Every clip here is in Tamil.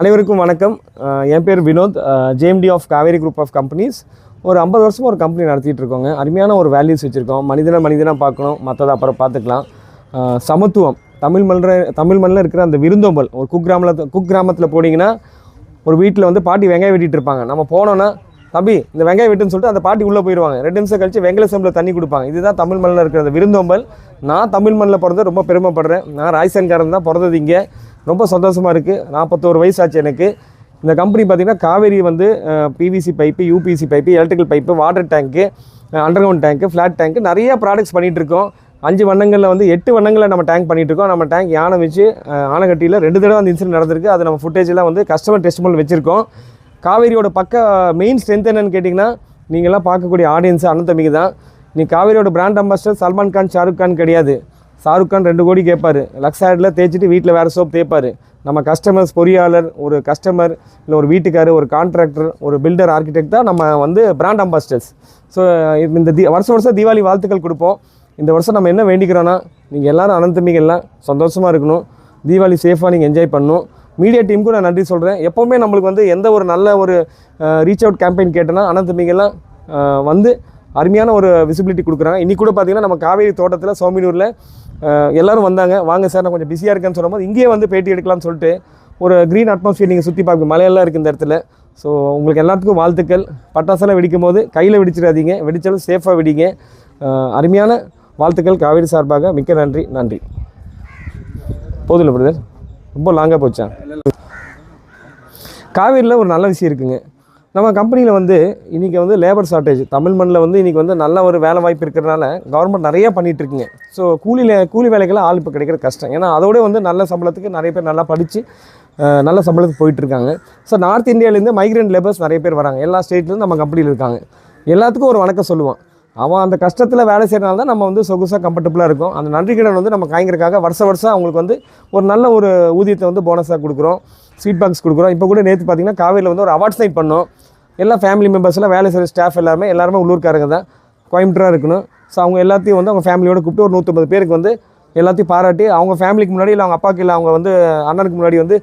அனைவருக்கும் வணக்கம். என் பேர் Vinod, JMD of Kaveri group of companies. ஒரு 50 வருஷமாக ஒரு கம்பெனி நடத்திட்டு இருக்கோங்க. அருமையான ஒரு வேல்யூஸ் வச்சுருக்கோம். மனிதனாக பார்க்கணும், மற்றதை அப்புறம் பார்த்துக்கலாம். சமத்துவம், தமிழ் மண்ணில் இருக்கிற அந்த விருந்தோம்பல். ஒரு குக் கிராமத்தில் போனீங்கன்னா ஒரு வீட்டில் வந்து பாட்டி வெங்காயம் வெட்டிட்டு இருப்பாங்க. நம்ம போனோன்னா தம்பி இந்த வெங்காயம் வெட்டுன்னு சொல்லிட்டு அந்த பாட்டி உள்ளே போயிடுவாங்க. 2 நிமிஷம் கழிச்சு வெங்கல செம்பில் தண்ணி கொடுப்பாங்க. இதுதான் தமிழ் மண்ணில் இருக்கிற அந்த விருந்தோம்பல். நான் தமிழ் மண்ணில் பிறந்த ரொம்ப பெருமைப்படுறேன். நான் ராய்சன்காரன் தான், பிறந்தது இங்கே. ரொம்ப சந்தோஷமாக இருக்குது. 41 வயசு ஆச்சு எனக்கு. இந்த கம்பெனி பார்த்திங்கன்னா காவேரி வந்து PVC pipe, UPVC pipe, electrical pipe, water tank, underground tank, flat tank நிறைய ப்ராடக்ட்ஸ் பண்ணிகிட்ருக்கோம். 5 வண்ணங்களில் வந்து 8 வண்ணங்களில் நம்ம டேங்க் பண்ணிகிட்ருக்கோம். நம்ம டேங்க் யானை வச்சு ஆனைக்கட்டியில் 2 தடவை அந்த இன்சிடென்ட் நடந்திருக்கு. அது நம்ம ஃபுட்டேஜெலாம் வந்து கஸ்டமர் டெஸ்டிமோனியல் வச்சுருக்கோம். காவேரியோட மெயின் ஸ்ட்ரென்த் என்னென்னு கேட்டிங்கன்னா, நீங்கள்லாம் பார்க்கக்கூடிய ஆடியன்ஸு அண்ணன் தம்பிக்கு தான். நீ காவேரியோட பிராண்ட் அம்பாசிடர் சல்மான் கான், ஷாருக் கான் கிடையாது. ஷாருக் கான் 2 கோடி கேட்பார். லக்ஸ் ஆடில் தேய்ச்சிட்டு வீட்டில் வேறு சோப் தேய்ப்பார். நம்ம கஸ்டமர்ஸ், பொறியாளர், ஒரு கஸ்டமர், இல்லை ஒரு வீட்டுக்காரர், ஒரு கான்ட்ராக்டர், ஒரு பில்டர், ஆர்கிடெக்ட் தான் நம்ம வந்து பிராண்ட் அம்பாசிடர்ஸ். ஸோ இந்த வருஷம் தீபாவளி வாழ்த்துக்கள் கொடுப்போம். இந்த வருஷம் நம்ம என்ன வேண்டிக்கிறோன்னா, நீங்கள் எல்லோரும் அண்ணன் தம்பிங்கெல்லாம் சந்தோஷமாக இருக்கணும். தீபாவளி சேஃபாக நீங்கள் என்ஜாய் பண்ணணும். மீடியா டீமுக்கும் நான் நன்றி சொல்கிறேன். எப்போவுமே நம்மளுக்கு வந்து எந்த ஒரு நல்ல ஒரு ரீச் அவுட் கேம்பெயின் கேட்டோன்னா அண்ணன் தம்பிங்கெல்லாம் வந்து அருமையான ஒரு விசிபிலிட்டி கொடுக்குறாங்க. இன்றைக்கி கூட பார்த்திங்கன்னா நம்ம காவேரி தோட்டத்தில் சோமினூரில் எல்லோரும் வந்தாங்க. வாங்க சார், நான் கொஞ்சம் பிஸியாக இருக்கேன்னு சொல்லும்போது இங்கேயே வந்து பேட்டி எடுக்கலாம்னு சொல்லிட்டு ஒரு க்ரீன் அட்மாஸ்ஃபியர் நீங்கள் சுற்றி பார்க்க, மலையெல்லாம் இருக்குது இந்த இடத்துல. ஸோ உங்களுக்கு எல்லாத்துக்கும் வாழ்த்துக்கள். பட்டாசெல்லாம் வெடிக்கும் போது கையில் வெடிச்சிடாதீங்க, வெடித்தாலும் சேஃபாக வெடிங்க. அருமையான வாழ்த்துக்கள் காவேரி சார்பாக. மிக்க நன்றி. போதும் இல்லை பிரதர், ரொம்ப லாங்காக போச்சா? காவேரியில் ஒரு நல்ல விஷயம் இருக்குங்க. நம்ம கம்பெனியில் வந்து இன்றைக்கி வந்து லேபர் ஷார்ட்டேஜ். தமிழ் மண்ணில் வந்து இன்றைக்கி வந்து நல்ல ஒரு வேலை வாய்ப்பு இருக்கிறதுனால கவர்மெண்ட் நிறையா பண்ணிகிட்ருக்குங்க. ஸோ கூலி வேலைக்கெல்லாம் ஆள் இப்போ கிடைக்கிற கஷ்டம். ஏன்னா அதோட வந்து நல்ல சம்பளத்துக்கு நிறைய பேர் நல்லா படித்து நல்ல சம்பளத்துக்கு போயிட்டுருக்காங்க. ஸோ நார்த் இந்தியாவிலேருந்து மைக்ரண்ட் லேபர்ஸ் நிறைய பேர் வராங்க. எல்லா ஸ்டேட்லேருந்து நம்ம கம்பெனியில் இருக்காங்க. எல்லாத்துக்கும் ஒரு வணக்கம் சொல்லுவான். அவன் அந்த கஷ்டத்தில் வேலை செய்கிறனால தான் நம்ம வந்து சொகுசாக கம்ஃபர்டபுளாக இருக்கும். அந்த நன்றி கடன் வந்து நம்ம காய்கிறக்காக வருஷம் அவங்களுக்கு வந்து ஒரு நல்ல ஒரு ஊதியத்தை வந்து போனஸாக கொடுக்குறோம், ஸ்வீட் பாக்ஸ் கொடுக்குறோம். இப்போ கூட நேற்று பார்த்திங்கன்னா காவேரியில் வந்து ஒரு அவார்ட்ஸ் நைட் பண்ணோம். எல்லா ஃபேமிலி மெம்பர்ஸ்லாம் வேலை செய்கிற ஸ்டாஃப் எல்லாருமே உள்ளூர்காரங்க தான், கோயம்புத்தூராக இருக்கணும். ஸோ அவங்க எல்லாத்தையும் வந்து அவங்க ஃபேமிலியோடு கூப்பிட்டு ஒரு 150 பேருக்கு வந்து எல்லாத்தையும் பாராட்டி, அவங்க ஃபேமிலிக்கு முன்னாடி இல்லை அவங்க அப்பாவுக்கு இல்லை அவங்க வந்து அண்ணனுக்கு முன்னாடி வந்து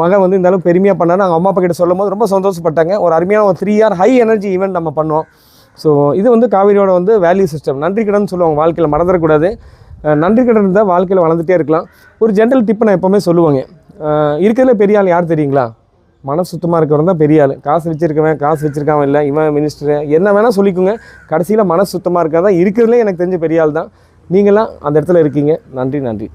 மகன் வந்து இந்த அளவுக்கு பெருமையாக பண்ணான்னு அவங்க அம்மா அப்பா கிட்ட சொல்லும் போது ரொம்ப சந்தோஷப்பட்டாங்க. ஒரு அருமையான ஒரு 3 hour ஹை எனர்ஜி ஈவெண்ட் நம்ம பண்ணோம். ஸோ இது வந்து காவேரியோட வந்து வேல்யூ சிஸ்டம். நன்றி கடன் சொல்லுவாங்க, வாழ்க்கையில் மறந்துடக்கூடாது. நன்றி கடன் இருந்தால் வாழ்க்கையில் வளர்ந்துட்டே இருக்கலாம். ஒரு ஜென்ரல் டிப்பை நான் எப்போவுமே சொல்லுவாங்க. இருக்கிறதுல பெரிய ஆள் யார் தெரியுங்களா? மனசு சுத்தமாக இருக்கிறவன் தான் பெரிய ஆள். காசு வச்சுருக்கான் இல்லை, இவன் மினிஸ்டர் என்ன வேணால் சொல்லிக்கோங்க. கடைசியில் மனசு சுத்தமாக இருக்காதான் இருக்கிறதுலே எனக்கு தெரிஞ்ச பெரிய ஆள் தான். நீங்களாம் அந்த இடத்துல இருக்கீங்க. நன்றி.